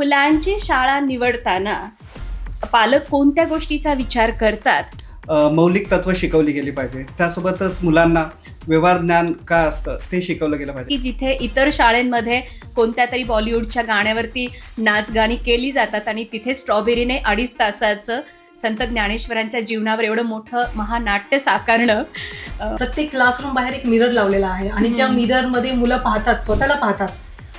मुलांची शाळा निवडताना पालक कोणत्या गोष्टीचा विचार करतात? मौलिक तत्व शिकवली गेली पाहिजे. त्यासोबतच मुलांना व्यवहार ज्ञान काय असतं ते शिकवलं गेलं पाहिजे. की जिथे इतर शाळेंमध्ये कोणत्या तरी बॉलिवूडच्या गाण्यावरती नाचगाणी केली जातात आणि तिथे स्ट्रॉबेरीने 2.5 तासाचं संत ज्ञानेश्वरांच्या जीवनावर एवढं मोठं महानाट्य साकारणं. प्रत्येक क्लासरूम बाहेर एक मिरर लावलेला आहे आणि त्या मिररमध्ये मुलं पाहतात, स्वतःला पाहतात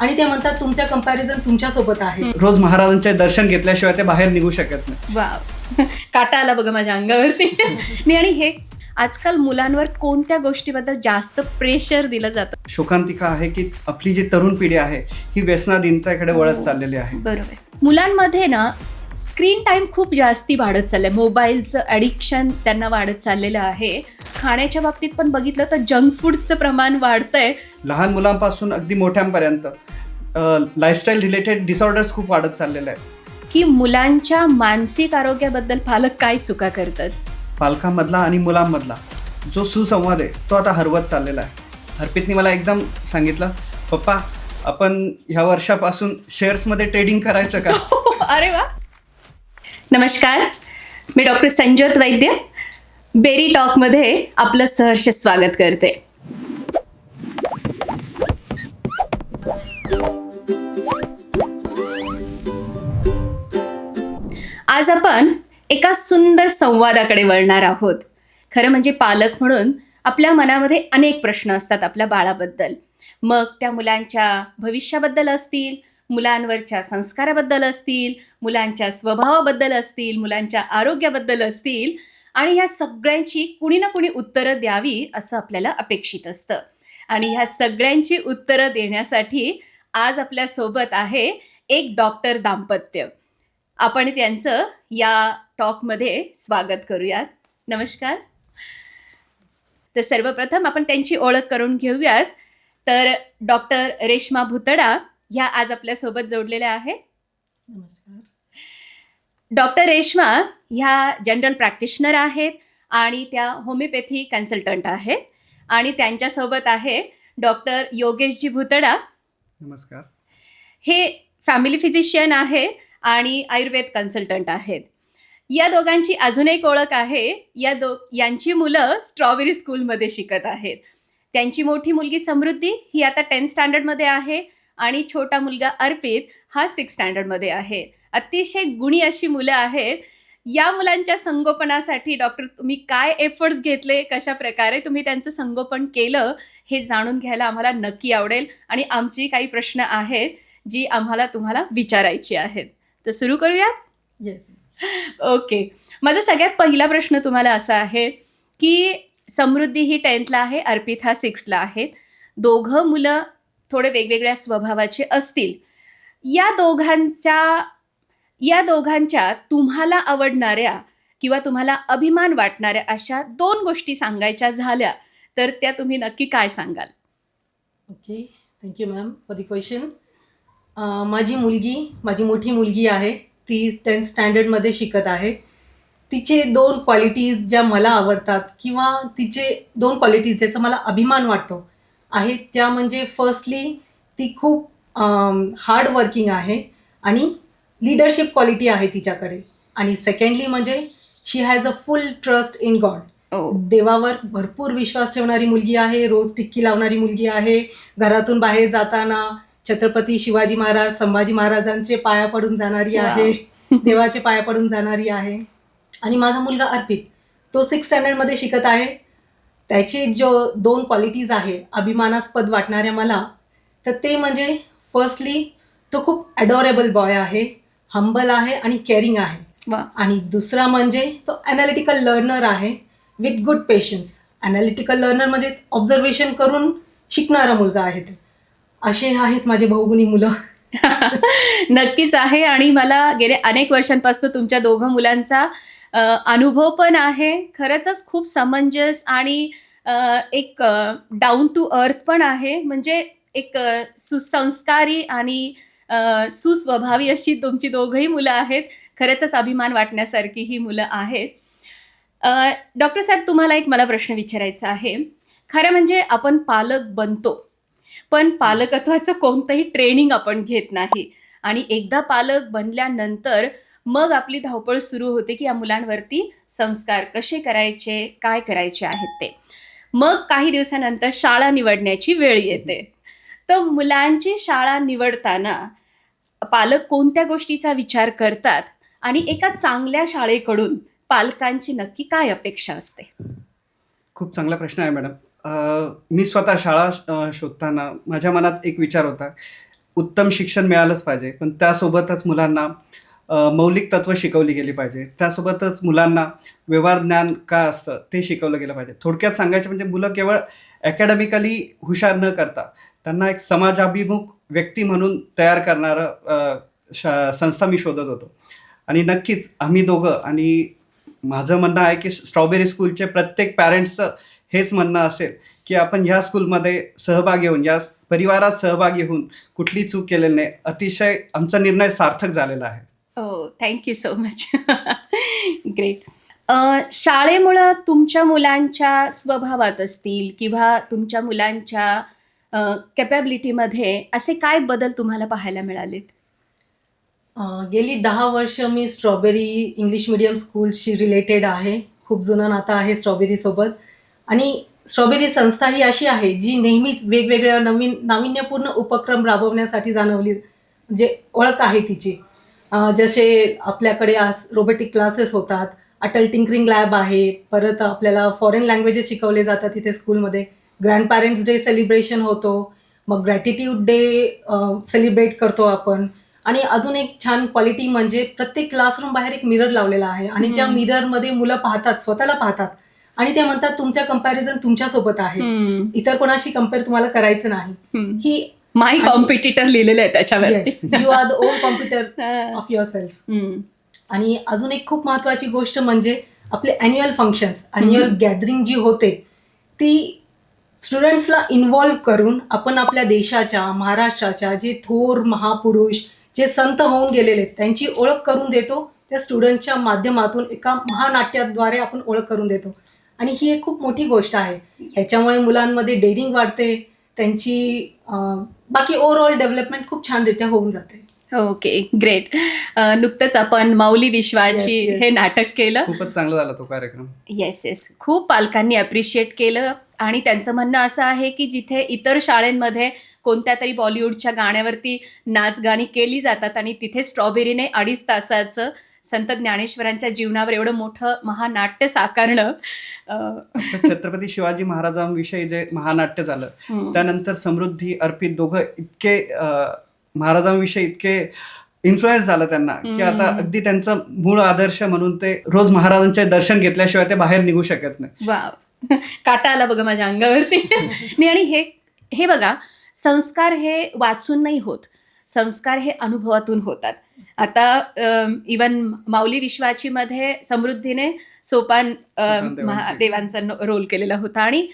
आणि ते म्हणतात तुमच्या कंपॅरिझन तुमच्यासोबत आहे. रोज महाराजांचे दर्शन घेतल्याशिवाय ते बाहेर निघू शकत नाही. वाव, काटा आला बघा माझ्या अंगावरती. नाही, आणि हे आजकाल मुलांवर कोणत्या गोष्टीबद्दल जास्त प्रेशर दिलं जातं? शोकांतिका आहे की आपली जी तरुण पिढी आहे ही व्यसनाधीनतेकडे वळत चाललेली आहे. बरोबर. मुलांमध्ये ना स्क्रीन टाईम खूप जास्ती वाढत चाललंय. मोबाईलचं ॲडिक्शन त्यांना वाढत चाललेलं आहे. खाण्याच्या बाबतीत पण बघितलं तर जंक फूडचं प्रमाण वाढतंय. लहान मुलांपासून अगदी मोठ्यांपर्यंत लाईफस्टाईल रिलेटेड डिसऑर्डर्स खूप वाढत चाललेले आहेत. की मुलांच्या मानसिक आरोग्याबद्दल पालक काय चुका करतात? पालकांमधला आणि मुलांमधला जो सुसंवाद आहे तो आता हरवत चाललेला आहे. हरपितनी मला एकदम सांगितलं, पप्पा आपण ह्या वर्षापासून शेअर्समध्ये ट्रेडिंग करायचं का? अरे वा. नमस्कार, मी डॉक्टर संजोत वैद्य बेरी टॉकमध्ये आपलं सहर्ष स्वागत करते. आज आपण एका सुंदर संवादाकडे वळणार आहोत. खरं म्हणजे पालक म्हणून आपल्या मनामध्ये अनेक प्रश्न असतात आपल्या बाळाबद्दल. मग त्या मुलांच्या भविष्याबद्दल असतील, मुलांवरच्या संस्काराबद्दल असतील, मुलांच्या स्वभावाबद्दल असतील, मुलांच्या आरोग्याबद्दल असतील, आणि ह्या सगळ्यांची कुणी ना कुणी उत्तरं द्यावी असं आपल्याला अपेक्षित असतं. आणि ह्या सगळ्यांची उत्तरं देण्यासाठी आज आपल्यासोबत आहे एक डॉक्टर दाम्पत्य. आपण त्यांचं या टॉकमध्ये स्वागत करूयात. नमस्कार. तर सर्वप्रथम आपण त्यांची ओळख करून घेऊयात. तर डॉक्टर रेश्मा भुतडा ह्या आज आपल्यासोबत जोडलेल्या आहेत. नमस्कार. डॉक्टर रेश्मा ह्या जनरल प्रॅक्टिशनर आहेत आणि त्या होमिओपॅथी कन्सल्टंट आहेत. आणि त्यांच्यासोबत आहे डॉक्टर योगेशजी भुतडा. नमस्कार. हे फॅमिली फिजिशियन आहे आणि आयुर्वेद कन्सल्टंट आहेत. या दोघांची अजून एक ओळख आहे. यांची मुलं स्ट्रॉबेरी स्कूलमध्ये शिकत आहेत. त्यांची मोठी मुलगी समृद्धी ही आता 10th स्टँडर्डमध्ये आहे आणि छोटा मुलगा अर्पित हा 6th स्टँडर्डमध्ये आहे. अतिशय गुणी अशी मुलं आहेत. या मुलांच्या संगोपनासाठी डॉक्टर तुम्ही काय एफर्ट्स घेतले, कशा प्रकारे तुम्ही त्यांचं संगोपन केलं, हे जाणून घ्यायला आम्हाला नक्की आवडेल. आणि आमची काही प्रश्न आहेत जी आम्हाला तुम्हाला विचारायची आहेत. तर सुरू करूयात. येस. ओके. माझा सगळ्यात पहिला प्रश्न तुम्हाला असा आहे की समृद्धी ही 10thला आहे, अर्पित हा 6thला आहेत. दोघं मुलं थोडे वेगवेगळ्या स्वभावाचे असतील. या दोघांच्या तुम्हाला आवडणाऱ्या किंवा तुम्हाला अभिमान वाटणाऱ्या अशा 2 गोष्टी सांगायच्या झाल्या तर त्या तुम्ही नक्की काय सांगाल? Okay, thank you ma'am for the question. माझी मोठी मुलगी आहे, ती 10th स्टँडर्डमध्ये शिकत आहे. तिचे 2 क्वालिटीज ज्या मला आवडतात किंवा तिचे 2 क्वालिटीज ज्याचा मला अभिमान वाटतो आहे त्या म्हणजे फर्स्टली ती खूप हार्ड वर्किंग आहे आणि लीडरशिप क्वालिटी आहे तिच्याकडे. आणि सेकंडली म्हणजे she has a full trust in God. देवावर भरपूर विश्वास ठेवणारी मुलगी आहे. रोज टिक्की लावणारी मुलगी आहे. घरातून बाहेर जाताना छत्रपती शिवाजी महाराज, संभाजी महाराजांचे पाया पडून जाणारी आहे. देवाचे पाया पडून जाणारी आहे. आणि माझा मुलगा अर्पित तो 6th स्टँडर्डमध्ये शिकत आहे. त्याचे जो 2 क्वालिटीज आहे अभिमानास्पद वाटणाऱ्या मला, तर ते म्हणजे फर्स्टली तो खूप ॲडोरेबल बॉय आहे, हंबल आहे आणि केअरिंग आहे. आणि दुसरा म्हणजे तो ॲनालिटिकल लर्नर आहे with good patience. Analytical learner म्हणजे ऑब्झर्वेशन करून शिकणारा मुलगा आहे. ते असे आहेत माझे बहुगुणी मुलं. नक्कीच आहे. आणि मला गेल्या अनेक वर्षांपासून तुमच्या दोघं मुलांचा अनुभव पण आहे. खरंच खूप समंजस आणि एक डाऊन टू अर्थ पण आहे. म्हणजे एक सुसंस्कारी आणि सुस्वभावी अशी तुमची दोघंही मुलं आहेत. खरंच अभिमान वाटण्यासारखी ही मुलं आहेत. डॉक्टर साहेब, तुम्हाला एक मला प्रश्न विचारायचा आहे. खरं म्हणजे आपण पालक बनतो, पण पालकत्वाचं कोणतंही ट्रेनिंग आपण घेत नाही. आणि एकदा पालक बनल्यानंतर मग आपली धावपळ सुरू होते की या मुलांवरती संस्कार कसे करायचे, काय करायचे आहेत ते. मग काही दिवसानंतर शाळा निवडण्याची वेळ येते. तर मुलांची शाळा निवडताना पालक कोणत्या गोष्टीचा विचार करतात आणि एका चांगल्या शाळेकडून पालकांची नक्की काय अपेक्षा असते? खूप चांगला प्रश्न आहे मॅडम. मी स्वतः शाळा शोधताना माझ्या मनात एक विचार होता, उत्तम शिक्षण मिळालंच पाहिजे, पण त्यासोबतच मुलांना मौलिक तत्त्व शिकवली गेली पाहिजे. त्यासोबतच मुलांना व्यवहार ज्ञान काय असतं ते शिकवलं गेलं पाहिजे. थोडक्यात सांगायचं म्हणजे मुलं केवळ अकॅडमिकली हुशार न करता त्यांना एक समाजाभिमुख व्यक्ती म्हणून तयार करणारं संस्था मी शोधत होतो. आणि नक्कीच आम्ही दोघं, आणि माझं म्हणणं आहे की स्ट्रॉबेरी स्कूलचे प्रत्येक पॅरेंट्सचं हेच म्हणणं असेल की आपण ह्या स्कूलमध्ये सहभागी होऊन, या परिवारात सहभागी होऊन कुठली चूक केलेली नाही. अतिशय आमचा निर्णय सार्थक झालेला आहे. हो, थँक्यू सो मच. ग्रेट. शाळेमुळं तुमच्या मुलांच्या स्वभावात असतील किंवा तुमच्या मुलांच्या कॅपॅबिलिटीमध्ये असे काय बदल तुम्हाला पाहायला मिळालेत? गेली 10 वर्ष मी स्ट्रॉबेरी इंग्लिश मीडियम स्कूलशी रिलेटेड आहे. खूप जुनं नातं आहे स्ट्रॉबेरीसोबत. आणि स्ट्रॉबेरी संस्था ही अशी आहे जी नेहमीच वेगवेगळ्या नाविन्यपूर्ण उपक्रम राबवण्यासाठी जाणवली, म्हणजे ओळख आहे तिची. जसे आपल्याकडे आज रोबोटिक क्लासेस होतात, अटल टिंकरिंग लॅब आहे, परत आपल्याला फॉरेन लँग्वेजेस शिकवले जातात तिथे स्कूलमध्ये, ग्रँड पॅरेंट्स डे सेलिब्रेशन होतो, मग ग्रॅटिट्यूड डे सेलिब्रेट करतो आपण. आणि अजून एक छान क्वालिटी म्हणजे प्रत्येक क्लासरूम बाहेर एक मिरर लावलेला आहे आणि त्या मिररमध्ये मुलं पाहतात, स्वतःला पाहतात आणि ते म्हणतात तुमच्या कंपॅरिझन तुमच्यासोबत आहे, इतर कोणाशी कम्पेअर तुम्हाला करायचं नाही. ही माय कॉम्पिटिटर लिहिलेलं आहे त्याच्यावरती. You are the own computer of your self. आणि अजून एक खूप महत्वाची गोष्ट म्हणजे आपले अॅन्युअल फंक्शन्स, अॅन्युअल गॅदरिंग जी होते ती स्टुडंट्सला इन्व्हॉल्व करून आपण आपल्या देशाच्या, महाराष्ट्राच्या जे थोर महापुरुष, जे संत होऊन गेलेले त्यांची ओळख करून देतो. त्या स्टुडंटच्या माध्यमातून एका महानाट्याद्वारे आपण ओळख करून देतो आणि ही एक खूप मोठी गोष्ट आहे. ह्याच्यामुळे मुलांमध्ये डेअरिंग वाढते, त्यांची बाकी ओव्हरऑल डेव्हलपमेंट खूप छानरित्या होऊन जाते. Okay, great. नुकतंच आपण माऊली विश्वाची Yes, yes. हे नाटक केलं. खूपच चांगला झाला तो कार्यक्रम. येस. खूप पालकांनी अप्रिशिएट केलं आणि त्यांचं म्हणणं असं आहे की जिथे इतर शाळेंमध्ये कोणत्या तरी बॉलिवूडच्या गाण्यावरती नाचगाणी केली जातात आणि तिथे स्ट्रॉबेरीने 2.5 तासाचं संत ज्ञानेश्वरांच्या जीवनावर एवढं मोठं महानाट्य साकारणं. आता छत्रपती शिवाजी महाराजांविषयी जे महानाट्य झालं, त्यानंतर समृद्धी, अर्पित दोघं इतके महाराजांविषयी इतके इन्फ्लुएन्स झालं त्यांना की आता अगदी त्यांचा मूळ आदर्श म्हणून ते रोज महाराजांचे दर्शन घेतल्याशिवाय ते बाहेर निघू शकत नाही. वाव, काटा आला बघा माझ्या अंगावरती. नाही, आणि हे बघा, संस्कार हे वाचून नाही होत, संस्कार हे अनुभवातून होतात. आता इवन माऊली विश्वाची मध्ये समृद्धीने सोपान देवांचा रोल केलेला होता आणि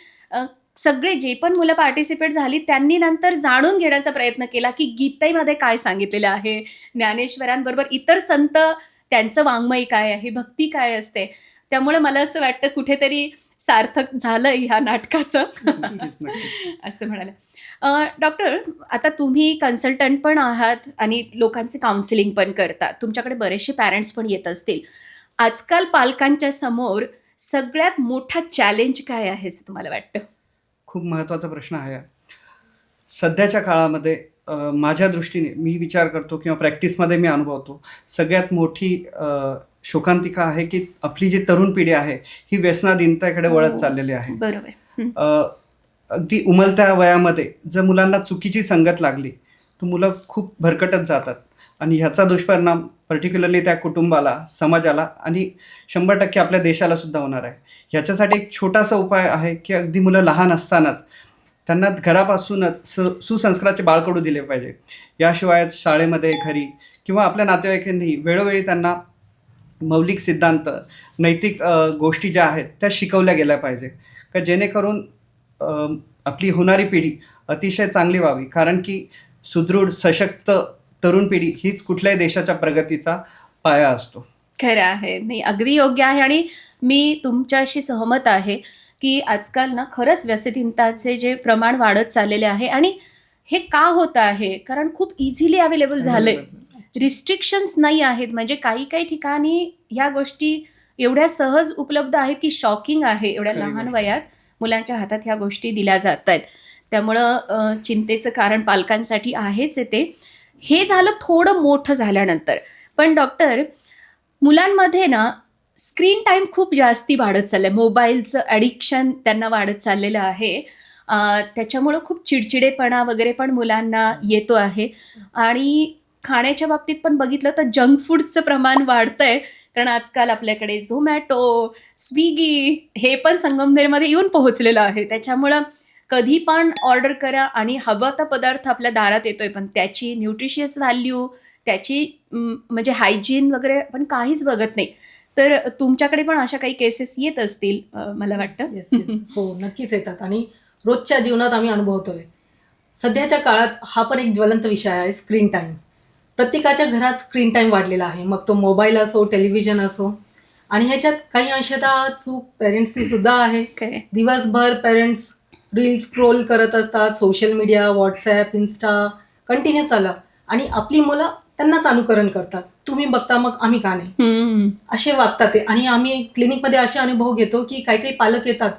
सगळे जे पण मुलं पार्टिसिपेट झाली त्यांनी नंतर जाणून घेण्याचा प्रयत्न केला की गीतेमध्ये काय सांगितलेलं आहे, ज्ञानेश्वरांबरोबर इतर संत त्यांचं वाङ्मय काय आहे, भक्ती काय असते. त्यामुळे मला असं वाटतं कुठेतरी सार्थक झालं ह्या नाटकाचं. असं म्हणाले. डॉक्टर, आता तुम्ही कन्सल्टंट पण आहात आणि लोकांचे काउन्सिलिंग पण करता, तुमच्याकडे बरेचसे पॅरेंट्स पण येत असतील. आजकाल पालकांच्या समोर सगळ्यात मोठा चॅलेंज काय आहे असं तुम्हाला वाटतं? खूप महत्त्वाचा प्रश्न आहे. सध्याच्या काळामध्ये माझ्या दृष्टीने मी विचार करतो किंवा प्रॅक्टिसमध्ये मी अनुभवतो, सगळ्यात मोठी शोकांतिका आहे की आपली जी तरुण पिढी आहे ही व्यसनाधीनतेकडे वळत चाललेली आहे. बरोबर. अगदी उमलत्या वयामध्ये जर मुलांना चुकीची संगत लागली तर मुलं खूप भरकटत जातात आणि ह्याचा दुष्परिणाम पर्टिक्युलरली त्या कुटुंबाला, समाजाला आणि 100% आपल्या देशाला सुद्धा होणार आहे. ह्याच्यासाठी एक छोटासा उपाय आहे की अगदी मुलं लहान असतानाच त्यांना घरापासूनच सुसंस्काराचे बाळकडू दिले पाहिजे. याशिवाय शाळेमध्ये, घरी किंवा आपल्या नातेवाईकांनी वेळोवेळी त्यांना मौलिक सिद्धांत, नैतिक गोष्टी ज्या आहेत त्या शिकवल्या गेल्या पाहिजे का जेणेकरून आपली होणारी पिढी अतिशय चांगली व्हावी. कारण की सुदृढ, सशक्त तरुण पिढी हीच कुठल्याही देशाच्या प्रगतीचा पाया असतो. खरं आहे. नाही, अगदी योग्य आहे आणि मी तुमच्याशी सहमत आहे की आजकाल ना खरंच व्यसनहीनताचे जे प्रमाण वाढत चाललेले आहे आणि हे का होत आहे? कारण खूप इझिली अवेलेबल झालंय, रिस्ट्रिक्शन्स नाही आहेत. म्हणजे काही काही ठिकाणी ह्या गोष्टी एवढ्या सहज उपलब्ध आहेत की शॉकिंग आहे. एवढ्या खरी लहान गोष्ट. वयात मुलांच्या हातात ह्या गोष्टी दिल्या जात आहेत. त्यामुळं चिंतेचं कारण पालकांसाठी आहेच आहे ते. हे झालं थोडं मोठं झाल्यानंतर. पण डॉक्टर, मुलांमध्ये ना स्क्रीन टाईम खूप जास्ती वाढत चाललंय. मोबाईलचं ॲडिक्शन त्यांना वाढत चाललेलं आहे. त्याच्यामुळं खूप चिडचिडेपणा वगैरे पण मुलांना येतो आहे. आणि खाण्याच्या बाबतीत पण बघितलं तर जंक फूडचं प्रमाण वाढतंय. कारण आजकाल आपल्याकडे झोमॅटो, स्विगी हे पण संगमनेरमध्ये येऊन पोहोचलेलं आहे. त्याच्यामुळं कधी पण ऑर्डर करा आणि हवा तो पदार्थ आपल्या दारात येतोय. पण त्याची न्यूट्रिशियस व्हॅल्यू, त्याची म्हणजे हायजीन वगैरे आपण काहीच बघत नाही. तर तुमच्याकडे पण अशा काही केसेस येत असतील मला वाटतं. Yes, yes. हो, नक्कीच येतात आणि रोजच्या जीवनात आम्ही अनुभवतोय. सध्याच्या काळात हा पण एक ज्वलंत विषय आहे, स्क्रीन टाईम. प्रत्येकाच्या घरात स्क्रीन टाईम वाढलेला आहे. मग तो मोबाईल असो, टेलिव्हिजन असो. आणि ह्याच्यात काही अंशतः चूक पेरेंट्सची सुद्धा आहे. खरंय. दिवसभर पेरेंट्स रील स्क्रोल करत असतात, social media, WhatsApp, Insta continue चालू. आणि आपली मुलं त्यांनाच अनुकरण करतात. तुम्ही बघता मग आम्ही का नाही, हम्म. असे वागतात ते. आणि आम्ही क्लिनिकमध्ये असे अनुभव घेतो की काही काही पालक येतात,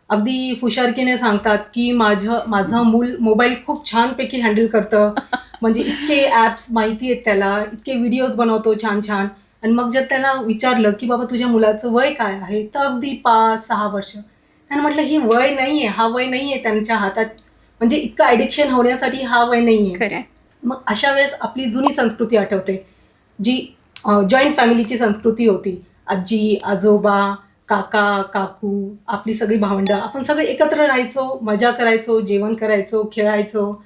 अगदी फुशारकीने सांगतात की माझं मूल मोबाईल खूप छानपैकी हँडल करतं. म्हणजे इतके ॲप्स माहिती आहेत त्याला, इतके व्हिडिओज बनवतो छान छान. आणि मग जर त्यांना विचारलं की बाबा तुझ्या मुलाचं वय काय आहे, तर अगदी 5-6 वर्ष. त्यांना म्हटलं ही वय नाही आहे, हा वय नाही आहे त्यांच्या हातात. म्हणजे इतकं ॲडिक्शन होण्यासाठी हा वय नाही आहे. खरंय. मग अशा वेळेस आपली जुनी संस्कृती आठवते, जी जॉईंट फॅमिलीची संस्कृती होती. आजी, आजोबा, काका, काकू, आपली सगळी भावंडं, आपण सगळे एकत्र राहायचो, मजा करायचो, जेवण करायचो, खेळायचो.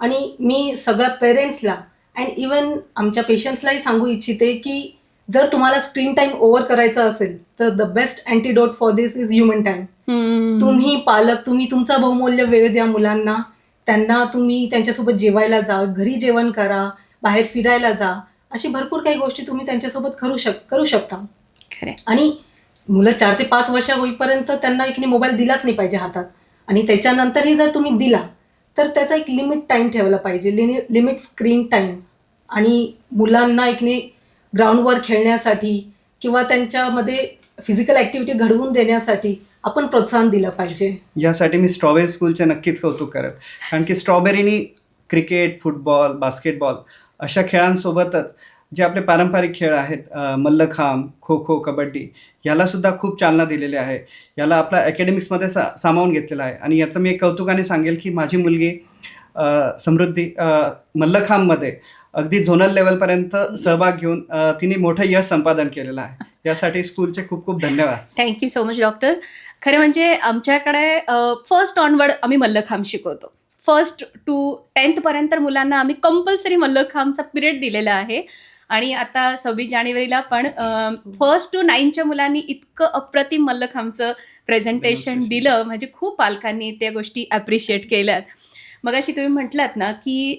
आणि मी सगळ्या पेरेंट्सला अँड इवन आमच्या पेशंट्सलाही सांगू इच्छिते की जर तुम्हाला स्क्रीन टाईम ओव्हर करायचा असेल तर the best antidote for this is human time. हम्म. तुम्ही पालक, तुम्ही तुमचा बहुमूल्य वेळ द्या मुलांना. त्यांना तुम्ही त्यांच्यासोबत जेवायला जा, घरी जेवण करा, बाहेर फिरायला जा. अशी भरपूर काही गोष्टी तुम्ही त्यांच्यासोबत करू शकता. खरंय. आणि मुलं 4 ते 5 वर्ष होईपर्यंत त्यांना एक मोबाईल दिलाच नाही पाहिजे हातात. आणि त्याच्यानंतरही जर तुम्ही दिला तर त्याचा एक लिमिट टाईम ठेवला पाहिजे, लिमिट स्क्रीन टाईम. आणि मुलांना ग्राउंडवर खेळण्यासाठी किंवा त्यांच्यामध्ये फिजिकल ॲक्टिव्हिटी घडवून देण्यासाठी आपण प्रोत्साहन दिलं पाहिजे. यासाठी मी स्ट्रॉबेरी स्कूलचे नक्कीच कौतुक करेल. कारण की स्ट्रॉबेरीनी क्रिकेट, फुटबॉल, बास्केटबॉल अशा खेळांसोबतच जे आपले पारंपरिक खेळ आहेत, मल्लखांब, खो खो, कबड्डी, यालासुद्धा खूप चालना दिलेली आहे. याला आपल्या अकॅडमिक्समध्ये सामावून घेतलेलं आहे. आणि याचं मी एक कौतुकाने सांगेल की माझी मुलगी समृद्धी मल्लखांबमध्ये अगदी झोनल लेवलपर्यंत सहभाग घेऊन तिने मोठं यश संपादन केलेलं आहे. यासाठी स्कूलचे खूप खूप धन्यवाद. Thank you so much doctor. खरं म्हणजे आमच्याकडे फर्स्ट ऑनवर्ड आम्ही मल्लखांब शिकवतो. 1st to 10th पर्यंत मुलांना आम्ही कंपल्सरी मल्लखांबचा पिरियड दिलेला आहे. आणि आता 26 जानेवारीला पण 1st to 9च्या मुलांनी इतकं अप्रतिम मल्लखांबचं प्रेझेंटेशन दिलं. म्हणजे खूप पालकांनी त्या गोष्टी ॲप्रिशिएट केल्यात. मगाशी तुम्ही म्हटलात ना की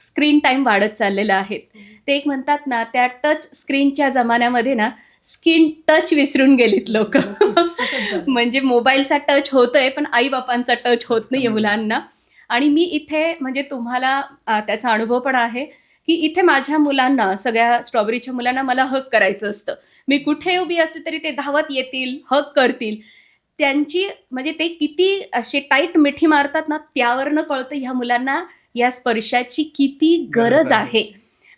स्क्रीन टाईम वाढत चाललेला आहे. ते एक म्हणतात ना, त्या टच स्क्रीनच्या जमान्यामध्ये ना स्किन टच विसरून गेलीत लोक. म्हणजे मोबाईलचा टच होतोय पण आईबापांचा टच होत नाहीये मुलांना. आणि मी इथे म्हणजे तुम्हाला त्याचा अनुभव पण आहे की इथे माझ्या मुलांना, सगळ्या स्ट्रॉबेरीच्या मुलांना मला हग करायचं असतं. मी कुठे उभी असते तरी ते धावत येतील, हग करतील. त्यांची म्हणजे ते किती असे टाईट मिठी मारतात ना, त्यावरनं कळतं ह्या मुलांना या स्पर्शाची किती गरज आहे.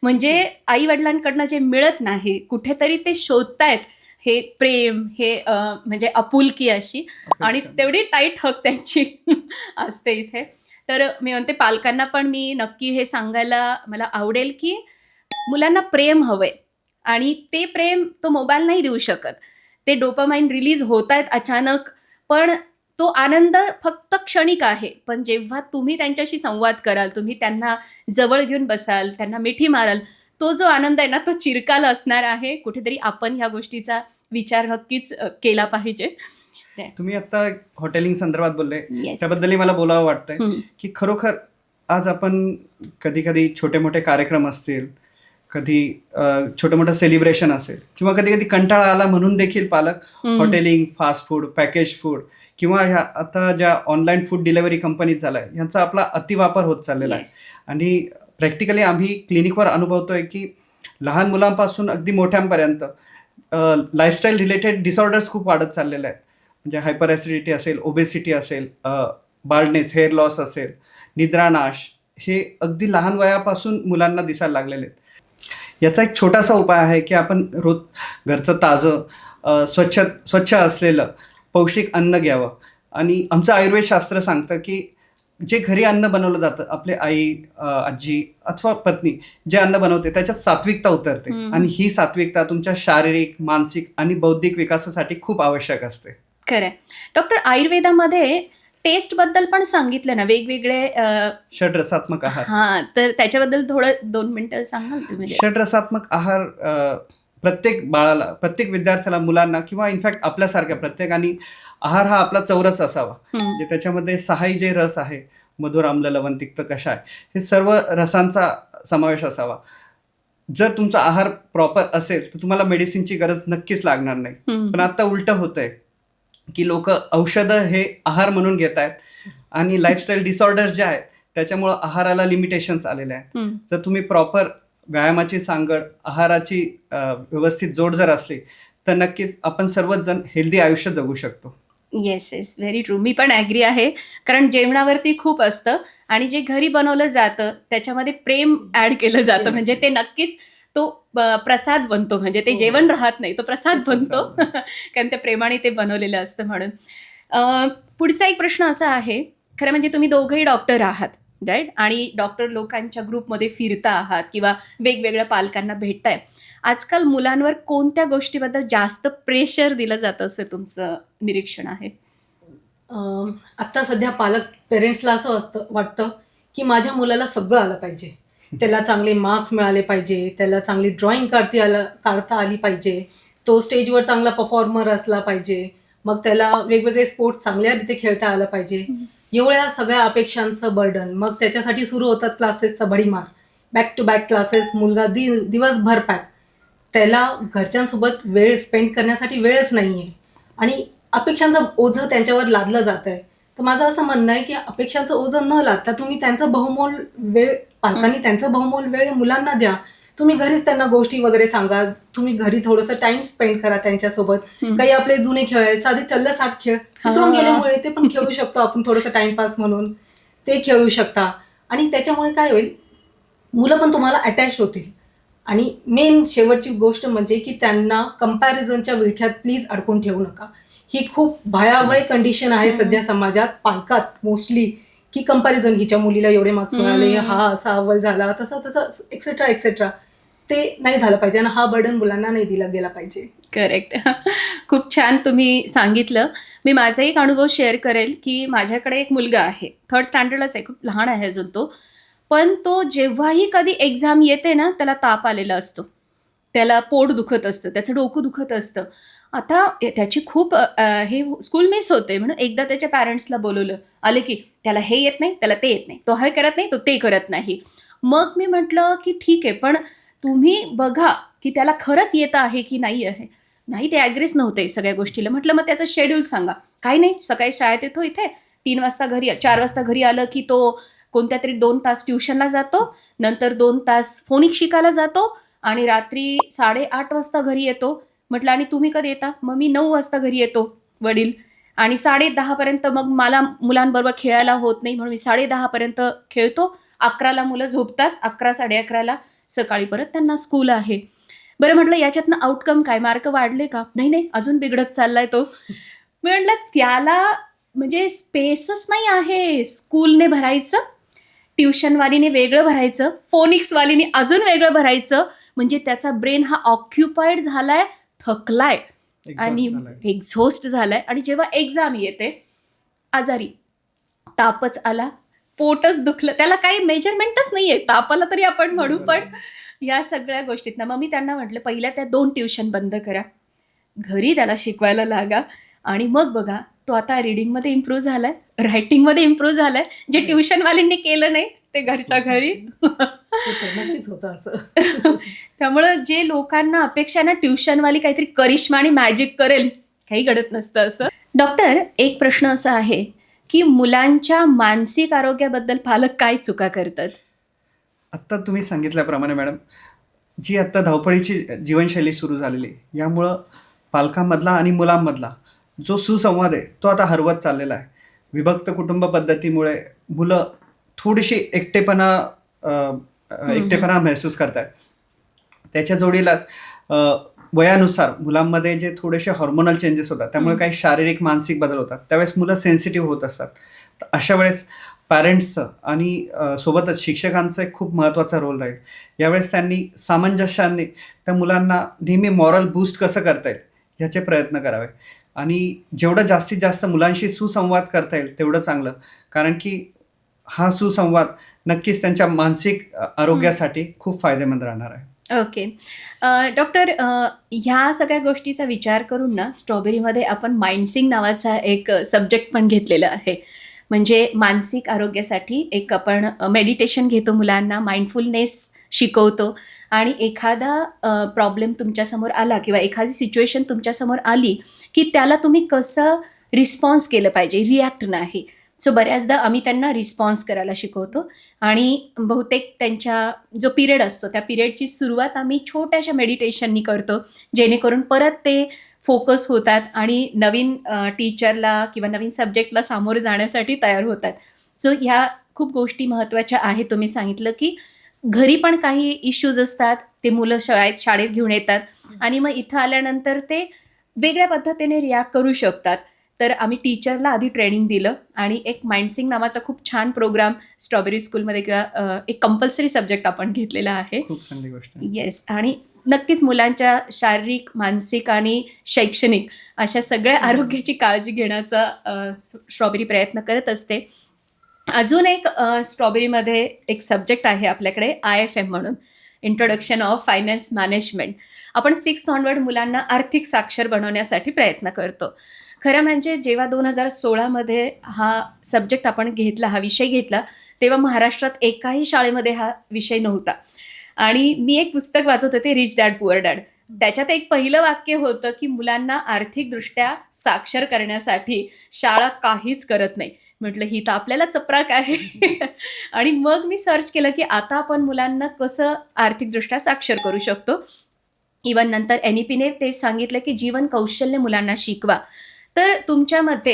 म्हणजे आई वडिलांकडनं जे मिळत नाही, कुठेतरी ते शोधतायत हे प्रेम, हे म्हणजे आपुलकी अशी. आणि तेवढी टाईट हग त्यांची असते इथे. तर मी म्हणते पालकांना पण मी नक्की हे सांगायला मला आवडेल की मुलांना प्रेम हवंय. आणि ते प्रेम तो मोबाईल नाही देऊ शकत. ते डोपामाइन रिलीज होत आहेत अचानक, पण तो आनंद फक्त क्षणिक आहे. पण जेव्हा तुम्ही त्यांच्याशी संवाद कराल, तुम्ही त्यांना जवळ घेऊन बसाल, त्यांना मिठी माराल, तो जो आनंद आहे ना, तो चिरकाल असणार आहे. कुठेतरी आपण ह्या गोष्टीचा विचार नक्कीच केला पाहिजे. तुम्ही आता हॉटेलिंग संदर्भात बोलले, Yes. त्याबद्दलही मला बोलावं वाटतंय हम्म. की खरोखर आज आपण कधी कधी छोटे मोठे कार्यक्रम असतील, कधी छोटं मोठं सेलिब्रेशन असेल, किंवा कधी कधी कंटाळा आला म्हणून देखील पालक हम्म. Hotelling, fast food, package food किंवा ह्या आता ज्या ऑनलाईन फूड डिलिव्हरी कंपनीज झाल्या आहे ह्यांचा आपला अतिवापर होत चाललेला आहे. येस. आणि प्रॅक्टिकली आम्ही क्लिनिकवर अनुभवतोय की लहान मुलांपासून अगदी मोठ्यांपर्यंत लाईफस्टाईल रिलेटेड डिसऑर्डर्स खूप वाढत चाललेले आहेत. म्हणजे हायपर ॲसिडिटी असेल, ओबेसिटी असेल, बाल्डनेस, हेअर लॉस असेल, निद्रानाश, हे अगदी लहान वयापासून मुलांना दिसायला लागलेले आहेत. याचा एक छोटासा उपाय आहे की आपण रोज घरचं ताजं स्वच्छ असलेलं पौष्टिक अन्न घ्यावं. आणि आमचं आयुर्वेदशास्त्र सांगतं की जे घरी अन्न बनवलं जातं, आपले आई, आजी अथवा पत्नी जे अन्न बनवते त्याच्यात सात्विकता उतरते. आणि ही सात्विकता तुमच्या शारीरिक, मानसिक आणि बौद्धिक विकासासाठी खूप आवश्यक असते. खरंय. डॉक्टर, आयुर्वेदामध्ये टेस्ट बद्दल पण सांगितलं ना, वेगवेगळे षड्रसात्मक आहार. हा, तर त्याच्याबद्दल थोडं 2 मिनिटं सांगाल तुम्ही? षड्रसात्मक आहार प्रत्येक बाळाला, प्रत्येक विद्यार्थ्याला, मुलांना किंवा इनफॅक्ट आपल्यासारख्या प्रत्येकाने आहार हा आपला चौरस असावा. म्हणजे त्याच्यामध्ये 6 जे रस आहे, मधुर, आम्ल, लवण, तिक्त, कषाय, हे सर्व रसांचा समावेश असावा. जर तुमचा आहार प्रॉपर असेल तर तुम्हाला मेडिसिनची गरज नक्कीच लागणार नाही. पण आता उलटं होतंय की लोक औषधं हे आहार म्हणून घेत आहेत आणि लाईफस्टाईल डिसऑर्डर्स जे आहेत त्याच्यामुळं आहाराला लिमिटेशन्स आलेले आहेत. जर तुम्ही प्रॉपर व्यायामाची सांगड, आहाराची व्यवस्थित जोड जर असली तर नक्कीच आपण सर्वच जण हेल्दी आयुष्य जगू शकतो. Yes yes, very true. मी पण ॲग्री आहे. कारण जेवणावरती खूप असतं आणि जे घरी बनवलं जातं त्याच्यामध्ये प्रेम ॲड केलं जातं. Yes. म्हणजे ते नक्कीच तो प्रसाद बनतो. म्हणजे ते जेवण राहत नाही, तो प्रसाद बनतो. कारण त्या प्रेमाने ते बनवलेलं असतं. म्हणून पुढचा एक प्रश्न असा आहे, खरं म्हणजे तुम्ही दोघंही डॉक्टर आहात, राईट? आणि डॉक्टर लोकांच्या ग्रुपमध्ये फिरता आहात किंवा वेगवेगळ्या पालकांना भेटताय. आजकाल मुलांवर कोणत्या गोष्टीबद्दल जास्त प्रेशर दिलं जातं असं तुमचं निरीक्षण आहे? आत्ता सध्या पेरेंट्सला असं वाटतं की माझ्या मुलाला सगळं आलं पाहिजे. त्याला चांगले मार्क्स मिळाले पाहिजे, त्याला चांगली ड्रॉइंग काढता आली पाहिजे, तो स्टेजवर चांगला परफॉर्मर असला पाहिजे, मग त्याला वेगवेगळे स्पोर्ट्स चांगल्या रीते खेळता आलं पाहिजे. एवढ्या सगळ्या अपेक्षांचं बर्डन. मग त्याच्यासाठी सुरू होतात क्लासेसचा भडीमार, बॅक टू बॅक क्लासेस. मुलगा दिवसभर पॅक. त्याला घरच्यांसोबत वेळ स्पेंड करण्यासाठी वेळच नाही आहे आणि अपेक्षांचं ओझं त्यांच्यावर लादलं जात आहे. तर माझं असं म्हणणं आहे की अपेक्षांचं ओझं न लादता तुम्ही त्यांचं बहुमोल वेळ, पालकांनी त्यांचं बहुमोल वेळ मुलांना द्या. तुम्ही घरीच त्यांना गोष्टी वगैरे सांगा. तुम्ही घरी थोडंसं टाइम स्पेंड करा त्यांच्यासोबत. काही आपले जुने खेळ आहेत, साधे चल्लसाठ खेळ विसरून गेल्यामुळे ते पण खेळू शकतो आपण थोडंसं टाइमपास म्हणून. ते खेळू शकता आणि त्याच्यामुळे काय होईल, मुलं पण तुम्हाला अटॅच होतील. आणि मेन शेवटची गोष्ट म्हणजे की त्यांना कंपॅरिझनच्या विळख्यात प्लीज अडकून ठेवू नका. ही खूप भयावह कंडिशन आहे सध्या समाजात, पालकात मोस्टली, की कंपॅरिझन, हिच्या मुलीला एवढे मार्क्स मिळाले, हा असा अव्वल झाला, तसं एक्सेट्रा एक्सेट्रा. ते नाही झालं पाहिजे आणि हा बर्डन मुलांना नाही दिला गेला पाहिजे. करेक्ट. खूप छान तुम्ही सांगितलं. मी माझा एक अनुभव शेअर करेल की माझ्याकडे एक मुलगा आहे, 3rd स्टँडर्डलाच आहे, खूप लहान आहे अजून तो. पण तो जेव्हाही कधी एक्झाम येते ना, त्याला ताप आलेला असतो, त्याला पोट दुखत असतं, त्याचं डोकं दुखत असतं. आता त्याची खूप हे स्कूल मिस होते. म्हणून एकदा त्याच्या पॅरेंट्सला बोलवलं, आले की त्याला हे येत नाही, त्याला ते येत नाही, तो हे करत नाही, तो ते करत नाही. मग मी म्हटलं की ठीक आहे, पण तुम्ही बघा की त्याला खरंच येतं आहे की नाही आहे. नाही, ते ॲग्रीच नव्हते सगळ्या गोष्टीला. म्हटलं मग त्याचं शेड्यूल सांगा. काही नाही, सकाळी शाळेत येतो इथे, 3 वाजता घरी, 4 वाजता घरी आलं की तो कोणत्या तरी 2 तास ट्युशनला जातो, नंतर 2 तास फोनिक शिकायला जातो आणि रात्री 8:30 वाजता घरी येतो. म्हटलं आणि तुम्ही कधी येता? मग मी 9 वाजता घरी येतो, वडील. आणि 10:30 मग मला मुलांबरोबर खेळायला होत नाही, म्हणून मी 10:30 खेळतो. 11ला मुलं झोपतात, 11, 11:30 सकाळी परत त्यांना स्कूल आहे. बरं, म्हटलं याच्यातनं आउटकम काय, मार्क वाढले का? नाही नाही, अजून बिघडत चाललाय तो. मी म्हटलं त्याला म्हणजे स्पेसच नाही आहे. स्कूलने भरायचं, ट्युशनवालीने वेगळं भरायचं, फोनिक्सवालीने अजून वेगळं भरायचं. म्हणजे त्याचा ब्रेन हा ऑक्युपाईड झालाय, थकलाय आणि एक्झॉस्ट झालाय. आणि जेव्हा एक्झाम येते, आजारी, तापच आला, पोटच दुखलं, त्याला काही मेजरमेंटच नाही आहे, तापाला तरी आपण म्हणू. पण या सगळ्या गोष्टीतनं मग मी त्यांना म्हटलं, पहिल्या त्या 2 ट्युशन बंद करा, घरी त्याला शिकवायला लागा आणि मग बघा तो आता रीडिंगमध्ये इम्प्रूव्ह झालाय, रायटिंगमध्ये इम्प्रूव्ह झालाय. जे ट्युशनवाल्यांनी केलं नाही ते घरच्या घरी नक्कीच होतं असं. त्यामुळं जे लोकांना अपेक्षा ना, ट्युशनवाली काहीतरी करिश्मा आणि मॅजिक करेल, काही घडत नसतं असं. डॉक्टर, एक प्रश्न असा आहे की मुलांच्या मानसिक आरोग्याबद्दल पालक काय चुका करतात? आत्ता तुम्ही सांगितल्याप्रमाणे मॅडम, जी आत्ता धावपळीची जीवनशैली सुरू झालेली आहे, यामुळं पालकांमधला आणि मुलांमधला जो सुसंवाद आहे, तो आता हरवत चाललेला आहे. विभक्त कुटुंब पद्धतीमुळे मुलं थोडीशी अ, एकटेपणा महसूस करतात. त्याच्या जोडीलाच अ, वयानुसार मुलांमध्ये जे थोडेसे हॉर्मोनल चेंजेस होतात, त्यामुळे काही शारीरिक, मानसिक बदल होतात. त्यावेळेस मुलं सेन्सिटिव्ह होत असतात. तर अशा वेळेस पॅरेंट्सचं आणि सोबतच शिक्षकांचा एक खूप महत्त्वाचा रोल राहील. यावेळेस त्यांनी सामंजस्याने त्या मुलांना नेहमी मॉरल बूस्ट कसं करता येईल, ह्याचे प्रयत्न करावे. आणि जेवढं जास्तीत जास्त मुलांशी सुसंवाद करता येईल, तेवढं चांगलं. कारण की हा सुसंवाद नक्कीच त्यांच्या मानसिक आरोग्यासाठी खूप फायदेमंद राहणार आहे. ओके. डॉक्टर, ह्या सगळ्या गोष्टीचा विचार करून ना स्ट्रॉबेरीमध्ये आपण माइंडसिंग नावाचा एक सब्जेक्ट पण घेतलेला आहे. म्हणजे मानसिक आरोग्यासाठी एक आपण मेडिटेशन घेतो, मुलांना माइंडफुलनेस शिकवतो आणि एखादा प्रॉब्लेम तुमच्यासमोर आला किंवा एखादी सिच्युएशन तुमच्यासमोर आली, की त्याला तुम्ही कसं रिस्पॉन्स केलं पाहिजे, रिॲक्ट नाही. सो बऱ्याचदा आम्ही त्यांना रिस्पॉन्स करायला शिकवतो आणि बहुतेक त्यांच्या जो पिरियड असतो त्या पिरियडची सुरुवात आम्ही छोट्याशा मेडिटेशननी करतो, जेणेकरून परत ते फोकस होतात आणि नवीन टीचरला किंवा नवीन सब्जेक्टला सामोरं जाण्यासाठी तयार होतात. सो ह्या खूप गोष्टी महत्त्वाच्या आहेत. तुम्ही सांगितलं की घरी पण काही इश्यूज असतात, ते मुलं शाळेत घेऊन येतात आणि मग इथं आल्यानंतर ते वेगळ्या पद्धतीने रिॲक्ट करू शकतात. तर आम्ही टीचरला आधी ट्रेनिंग दिलं आणि एक माइंडसिंग नावाचा खूप छान प्रोग्राम स्ट्रॉबेरी स्कूलमध्ये किंवा एक कंपल्सरी सब्जेक्ट आपण घेतलेला आहे. खूप चांगली गोष्ट आहे. येस, आणि नक्कीच मुलांच्या शारीरिक, मानसिक आणि शैक्षणिक अशा सगळ्या आरोग्याची काळजी घेण्याचा स्ट्रॉबेरी प्रयत्न करत असते. अजून एक स्ट्रॉबेरीमध्ये एक सब्जेक्ट आहे आपल्याकडे, IFM म्हणून, इंट्रोडक्शन ऑफ फायनान्स मॅनेजमेंट. आपण 6th ऑनवर्ड मुलांना आर्थिक साक्षर बनवण्यासाठी प्रयत्न करतो. खरं म्हणजे जेव्हा 2016मध्ये हा सब्जेक्ट आपण घेतला, हा विषय घेतला, तेव्हा महाराष्ट्रात एकाही शाळेमध्ये हा विषय नव्हता. आणि मी एक पुस्तक वाचत होते, रिच डॅड पुअर डॅड. त्याच्यात एक पहिलं वाक्य होतं की मुलांना आर्थिकदृष्ट्या साक्षर करण्यासाठी शाळा काहीच करत नाही. म्हटलं ही तर आपल्याला चपराक आहे. आणि मग मी सर्च केलं की आता आपण मुलांना कसं आर्थिकदृष्ट्या साक्षर करू शकतो. इवन नंतर NEPने तेच सांगितलं की जीवन कौशल्य मुलांना शिकवा. तर तुमच्या मते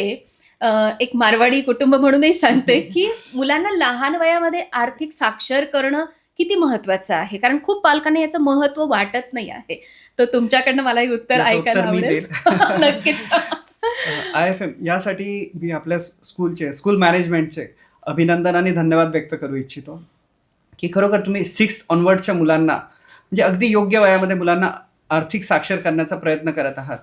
एक मारवाडी कुटुंब म्हणूनही सांगते की मुलांना लहान वयामध्ये आर्थिक साक्षर करणं किती महत्त्वाचं आहे? कारण खूप पालकांना याचं महत्त्व वाटत नाही आहे. तर तुमच्याकडनं मला हे उत्तर याचं ऐकायला उत्तर मी आवडेल. देईल. नक्कीच. IFM यासाठी मी आपल्या स्कूल मॅनेजमेंटचे अभिनंदन आणि धन्यवाद व्यक्त करू इच्छितो, की खरोखर तुम्ही 6th ऑनवर्डच्या मुलांना, म्हणजे अगदी योग्य वयामध्ये मुलांना आर्थिक साक्षर करण्याचा प्रयत्न करत आहात.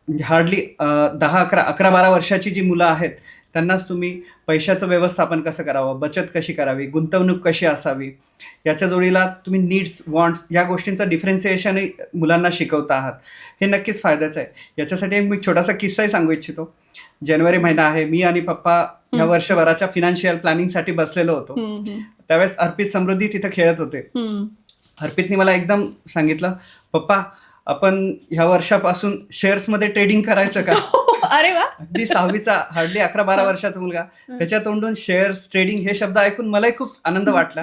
म्हणजे हार्डली 11-12 वर्षाची जी मुलं आहेत, त्यांनाच तुम्ही पैशाचं व्यवस्थापन कसं करावं, बचत कशी करावी, गुंतवणूक कशी असावी, याच्या जोडीला तुम्ही नीड्स, वॉन्ट्स या गोष्टींचं डिफरन्सिएशनही मुलांना शिकवता आहात. हे नक्कीच फायद्याचं आहे. याच्यासाठी मी एक छोटासा किस्साही सांगू इच्छितो. जानेवारी महिना आहे, मी आणि पप्पा ह्या वर्षभराच्या फिनान्शियल प्लॅनिंगसाठी बसलेलो होतो. त्यावेळेस अर्पित समृद्धी तिथं खेळत होते. अर्पितने मला एकदम सांगितलं, पप्पा आपण ह्या वर्षापासून शेअर्समध्ये ट्रेडिंग करायचं का? अरे वा. अगदी 6वीचा, हार्डली 11-12 वर्षाचा मुलगा, त्याच्या तोंडून शेअर्स, ट्रेडिंग हे शब्द ऐकून मलाही खूप आनंद वाटला.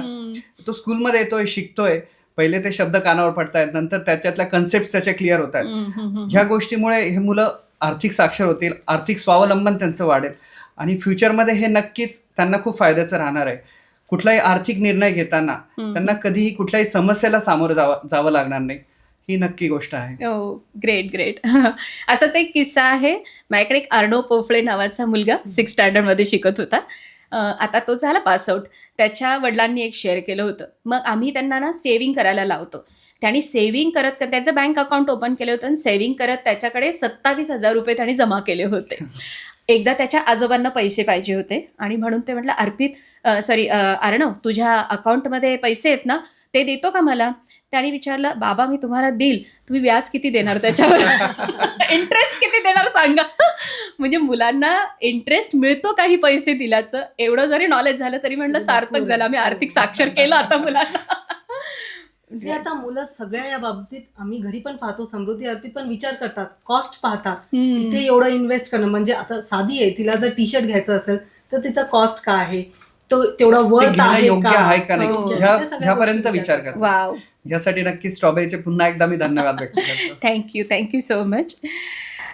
तो स्कूलमध्ये येतोय, शिकतोय, पहिले ते शब्द कानावर पडतायत, नंतर त्याच्यातल्या कन्सेप्ट त्याच्या क्लिअर होत आहेत. ह्या गोष्टीमुळे हे मुलं आर्थिक साक्षर होतील, आर्थिक स्वावलंबन त्यांचं वाढेल आणि फ्युचरमध्ये हे नक्कीच त्यांना खूप फायद्याचं राहणार आहे. कुठलाही आर्थिक निर्णय घेताना त्यांना कधीही कुठल्याही समस्येला सामोरं जावं लागणार नाही. ही नक्की गोष्ट आहे. हो, ग्रेट ग्रेट. असाच एक किस्सा आहे. माझ्याकडे एक अर्णव पोफळे नावाचा मुलगा 6th स्टँडर्डमध्ये शिकत होता. आता तो झाला पासआउट. त्याच्या वडिलांनी एक शेअर केलं होतं. मग आम्ही त्यांना ना सेव्हिंग करायला लावतो. त्यांनी सेव्हिंग करत त्याचं बँक अकाउंट ओपन केलं होतं आणि सेव्हिंग करत त्याच्याकडे 27,000 रुपये त्यांनी जमा केले होते. एकदा त्याच्या आजोबांना पैसे पाहिजे होते आणि म्हणून ते म्हटलं, अर्णव, तुझ्या अकाउंटमध्ये पैसे आहेत ना, ते देतो का मला? त्याने विचारलं, बाबा मी तुम्हाला देईल, तुम्ही व्याज किती देणार त्याच्यावर? इंटरेस्ट किती देणार सांगा. म्हणजे मुलांना इंटरेस्ट मिळतो काही पैसे दिल्याचं, एवढं जरी नॉलेज झालं तरी म्हटलं सार्थक झालं, आम्ही आर्थिक साक्षर केलं आता मुलांना. ते आता मुलं सगळ्या या बाबतीत आम्ही घरी पण पाहतो, समृद्धी अर्पित पण विचार करतात, कॉस्ट पाहतात. इथे एवढं इन्व्हेस्ट करणं म्हणजे आता साधी आहे, तिला जर टी शर्ट घ्यायचं असेल तर तिचा कॉस्ट काय आहे, तो तेवढा ते वर्थ घेणं आहे योग्य आहे का नाही हो. ह्यापर्यंत विचार करतात. वाव, यासाठी नक्की स्ट्रॉबेरीचे पुन्हा एकदा मी धन्यवाद व्यक्त करतो. Thank you so much.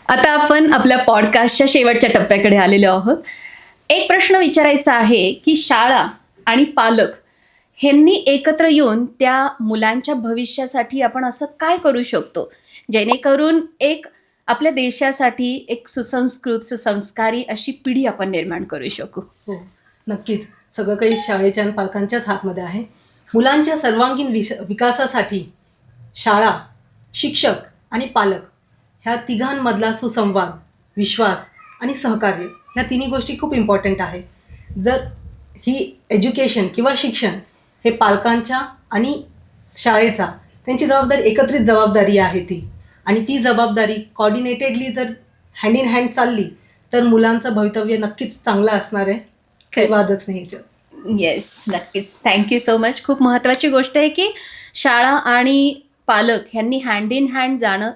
आता आपण आपल्या पॉडकास्टच्या शेवटच्या टप्प्याकडे आलेलो आहोत. एक प्रश्न विचारायचा आहे की शाळा आणि पालक ह्यांनी एकत्र येऊन त्या मुलांच्या भविष्यासाठी आपण असं काय करू शकतो जेणेकरून एक आपल्या देशासाठी एक सुसंस्कृत सुसंस्कारी अशी पिढी आपण निर्माण करू शकू. हो, नक्कीच. सगळं काही शाळेच्या आणि पालकांच्याच हातमध्ये आहे. मुलांच्या सर्वांगीण विकासासाठी शाळा, शिक्षक आणि पालक ह्या तिघांमधला सुसंवाद, विश्वास आणि सहकार्य ह्या तिन्ही गोष्टी खूप इम्पॉर्टंट आहे. जर ही एज्युकेशन किंवा शिक्षण हे पालकांच्या आणि शाळेचा त्यांची जबाबदारी, एकत्रित जबाबदारी आहे ती, आणि ती जबाबदारी कॉर्डिनेटेडली जर हँड इन हँड चालली तर मुलांचं भवितव्य नक्कीच चांगलं असणार आहे, काही वादच नाही याच्यात. येस, नक्कीच. Thank you so much. खूप महत्त्वाची गोष्ट आहे की शाळा आणि पालक ह्यांनी हँड इन हँड जाणं,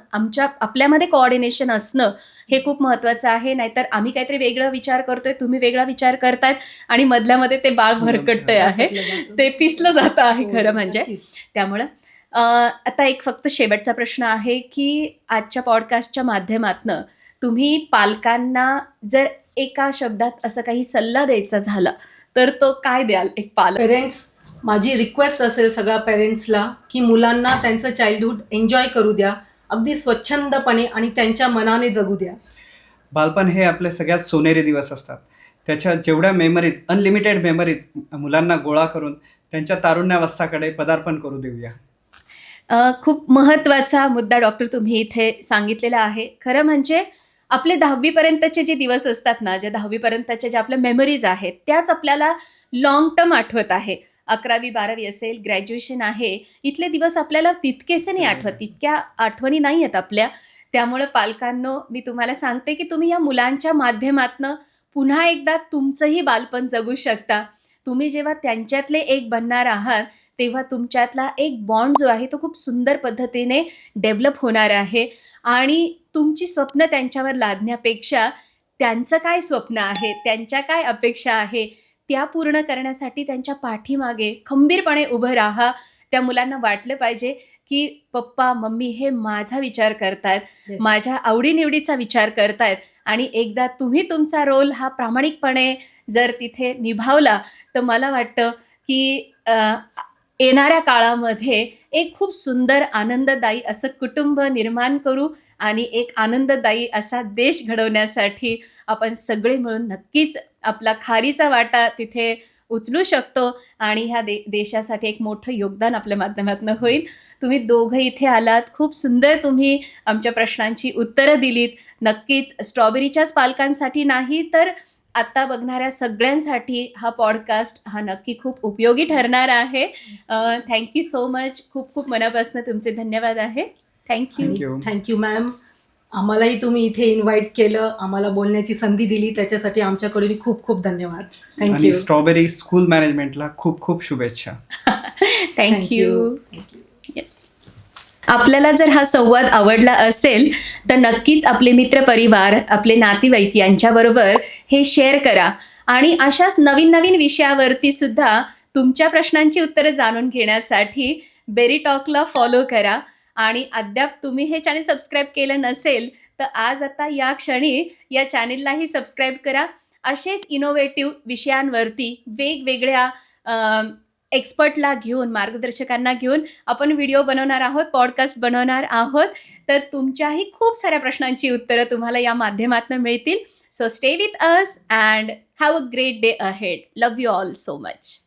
आपल्यामध्ये कोऑर्डिनेशन असणं हे खूप महत्त्वाचं आहे. नाहीतर आम्ही काहीतरी वेगळा विचार करतोय, तुम्ही वेगळा विचार करतायत आणि मधल्यामध्ये ते बाळ भरकटतंय आहे, ते पिसलं जातं आहे खरं म्हणजे. त्यामुळं आता एक फक्त शेवटचा प्रश्न आहे की आजच्या पॉडकास्टच्या माध्यमातनं तुम्ही पालकांना जर एका शब्दात असं काही सल्ला द्यायचा झाला तर तो काय द्याल एक पालक? पेरेंट्स, माझी रिक्वेस्ट असेल सगळ्या पेरेंट्सला की मुलांना त्यांचं चाइल्डहुड एन्जॉय करू द्या, अगदी स्वच्छंदपणे आणि त्यांच्या मनाने जगू द्या. बालपण हे आपले सगळ्यात सोनेरी दिवस असतात. त्याच्या जेवढ्या मेमरीज, अनलिमिटेड मेमरीज मुलांना गोळा करून त्यांच्या तारुण्यावस्थाकडे पदार्पण करू देऊया. खूप महत्त्वाचा मुद्दा डॉक्टर तुम्ही इथे सांगितलेला आहे. खरं म्हणजे आपले 10वीपर्यंतचे जे दिवस असतात ना, ज्या 10वीपर्यंतच्या ज्या आपल्या मेमरीज आहेत त्याच आपल्याला लाँग टर्म आठवत आहे. 11वी 12वी असेल, ग्रॅज्युएशन आहे, इथले दिवस आपल्याला तितकेसे नाही आठवत, तितक्या आठवणी नाही आहेत आपल्या. त्यामुळं पालकांनो, मी तुम्हाला सांगते की तुम्ही या मुलांच्या माध्यमातनं पुन्हा एकदा तुमचंही बालपण जगू शकता. तुम्ही जेव्हा त्यांच्यातले एक बनणार आहात तेव्हा तुमच्यातला एक बॉन्ड जो आहे तो खूप सुंदर पद्धतीने डेव्हलप होणार आहे आणि तुमची स्वप्न त्यांच्यावर लादण्यापेक्षा त्यांचं काय स्वप्न आहे, त्यांच्या काय अपेक्षा आहे त्या पूर्ण करण्यासाठी त्यांच्या पाठीमागे खंबीरपणे उभं राहा. त्या मुलांना वाटलं पाहिजे की पप्पा मम्मी हे माझा विचार करतायत, Yes. माझ्या आवडीनिवडीचा विचार करतायत आणि एकदा तुम्ही तुमचा रोल हा प्रामाणिकपणे जर तिथे निभावला तर मला वाटतं की येणाऱ्या काळामध्ये एक खूप सुंदर आनंददायी असं कुटुंब निर्माण करू आणि एक आनंददायी असा देश घडवण्यासाठी आपण सगळे मिळून नक्कीच आपला खारीचा वाटा तिथे उचलू शकतो आणि ह्या देशासाठी एक मोठं योगदान आपल्या माध्यमातून होईल. तुम्ही दोघं इथे आलात, खूप सुंदर तुम्ही आमच्या प्रश्नांची उत्तरं दिलीत. नक्कीच स्ट्रॉबेरीच्याच पालकांसाठी नाही तर आत्ता बघणाऱ्या सगळ्यांसाठी हा पॉडकास्ट हा नक्की खूप उपयोगी ठरणार आहे. Thank you so much. खूप खूप मनापासून तुमचे धन्यवाद आहे. Thank you. Thank you. Thank you ma'am. आम्हालाही तुम्ही इथे इन्व्हाइट केलं, आम्हाला बोलण्याची संधी दिली, त्याच्यासाठी आमच्याकडून खूप खूप धन्यवाद. आणि थँक्यू. स्ट्रॉबेरी स्कूल मॅनेजमेंटला खूप खूप शुभेच्छा. थँक्यू. येस. आपल्याला जर हा संवाद आवडला असेल तर नक्कीच आपले मित्रपरिवार, आपले नातेवाईक यांच्याबरोबर हे शेअर करा आणि अशाच नवीन नवीन विषयावरती सुद्धा तुमच्या प्रश्नांची उत्तरं जाणून घेण्यासाठी बेरी टॉकला फॉलो करा. आणि अद्याप तुम्ही हे चॅनल सबस्क्राईब केलं नसेल तर आज आता या क्षणी या चॅनललाही सबस्क्राईब करा. असेच इनोव्हेटिव्ह विषयांवरती वेगवेगळ्या एक्सपर्टला घेऊन, मार्गदर्शकांना घेऊन आपण व्हिडिओ बनवणार आहोत, पॉडकास्ट बनवणार आहोत. तर तुमच्याही खूप साऱ्या प्रश्नांची उत्तरं तुम्हाला या माध्यमातून मिळतील. So stay with us and have a great day ahead. Love you all so much.